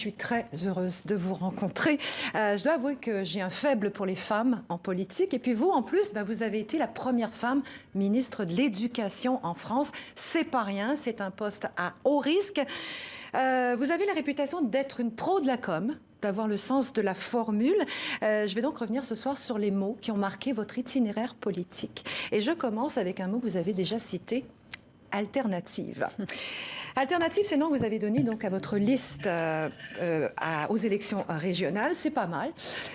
suis très heureuse de vous rencontrer. Je dois avouer que j'ai un faible pour les femmes en politique. Et puis vous, en plus, vous avez été la première femme ministre de l'Éducation en France. C'est pas rien, c'est un poste à haut risque. Vous avez la réputation d'être une pro de la com, d'avoir le sens de la formule. Je vais donc revenir ce soir sur les mots qui ont marqué votre itinéraire politique. Et je commence avec un mot que vous avez déjà cité, alternative. Alternative, c'est le nom que vous avez donné donc à votre liste aux élections régionales. C'est pas mal.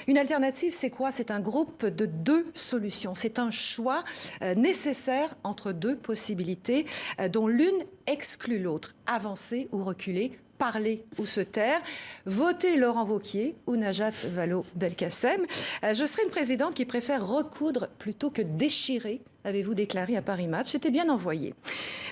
Une alternative, c'est quoi? C'est un groupe de deux solutions. C'est un choix nécessaire entre deux possibilités dont l'une exclut l'autre. Avancer ou reculer, parler ou se taire, voter Laurent Wauquiez ou Najat Vallaud-Belkacem. Je serai une présidente qui préfère recoudre plutôt que déchirer, avez-vous déclaré à Paris Match. C'était bien envoyé.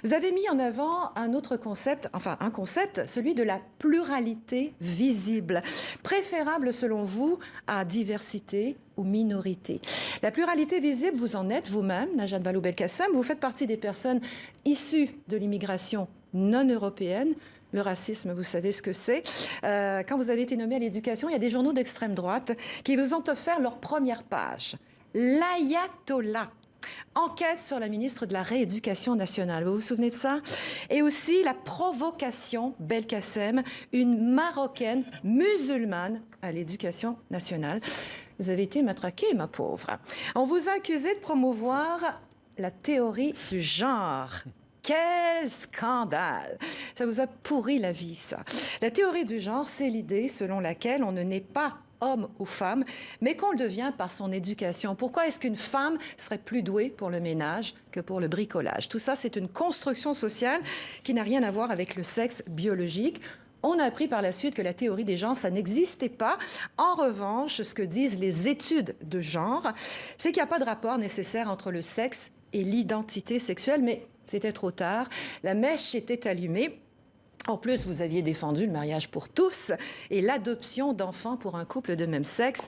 Vous avez mis en avant un autre concept, enfin un concept, celui de la pluralité visible, préférable selon vous à diversité ou minorité. La pluralité visible, vous en êtes vous-même, Najat Vallaud-Belkacem. Vous faites partie des personnes issues de l'immigration non européenne. Le racisme, vous savez ce que c'est. Quand vous avez été nommé à l'éducation, il y a des journaux d'extrême droite qui vous ont offert leur première page. L'ayatollah. Enquête sur la ministre de la Rééducation nationale. Vous vous souvenez de ça? Et aussi la provocation Belkacem, une Marocaine musulmane à l'éducation nationale. Vous avez été matraquée, ma pauvre. On vous a accusé de promouvoir la théorie du genre. Quel scandale! Ça vous a pourri la vie, ça. La théorie du genre, c'est l'idée selon laquelle on ne naît pas homme ou femme, mais qu'on le devient par son éducation. Pourquoi est-ce qu'une femme serait plus douée pour le ménage que pour le bricolage? Tout ça, c'est une construction sociale qui n'a rien à voir avec le sexe biologique. On a appris par la suite que la théorie des genres, ça n'existait pas. En revanche, ce que disent les études de genre, c'est qu'il n'y a pas de rapport nécessaire entre le sexe et l'identité sexuelle, mais c'était trop tard. La mèche était allumée. En plus, vous aviez défendu le mariage pour tous et l'adoption d'enfants pour un couple de même sexe.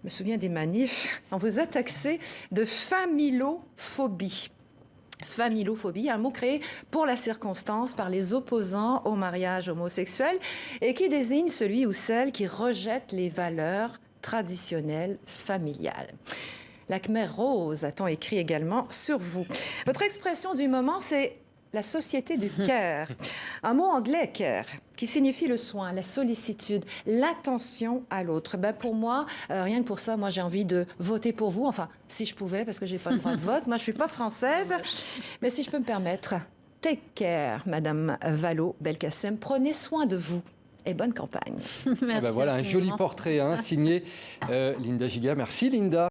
Je me souviens des manifs. On vous a taxé de familophobie. Familophobie, un mot créé pour la circonstance par les opposants au mariage homosexuel et qui désigne celui ou celle qui rejette les valeurs traditionnelles familiales. La Khmer Rose a-t-on écrit également sur vous. Votre expression du moment, c'est la société du care. Un mot anglais, care, qui signifie le soin, la sollicitude, l'attention à l'autre. Pour moi, rien que pour ça, moi j'ai envie de voter pour vous. Enfin, si je pouvais, parce que j'ai pas le droit de vote. Moi, je suis pas française. Mais si je peux me permettre, take care, Madame Vallaud-Belkacem. Prenez soin de vous. Et bonne campagne. Merci. Voilà, un joli portrait signé Linda Giga. Merci, Linda.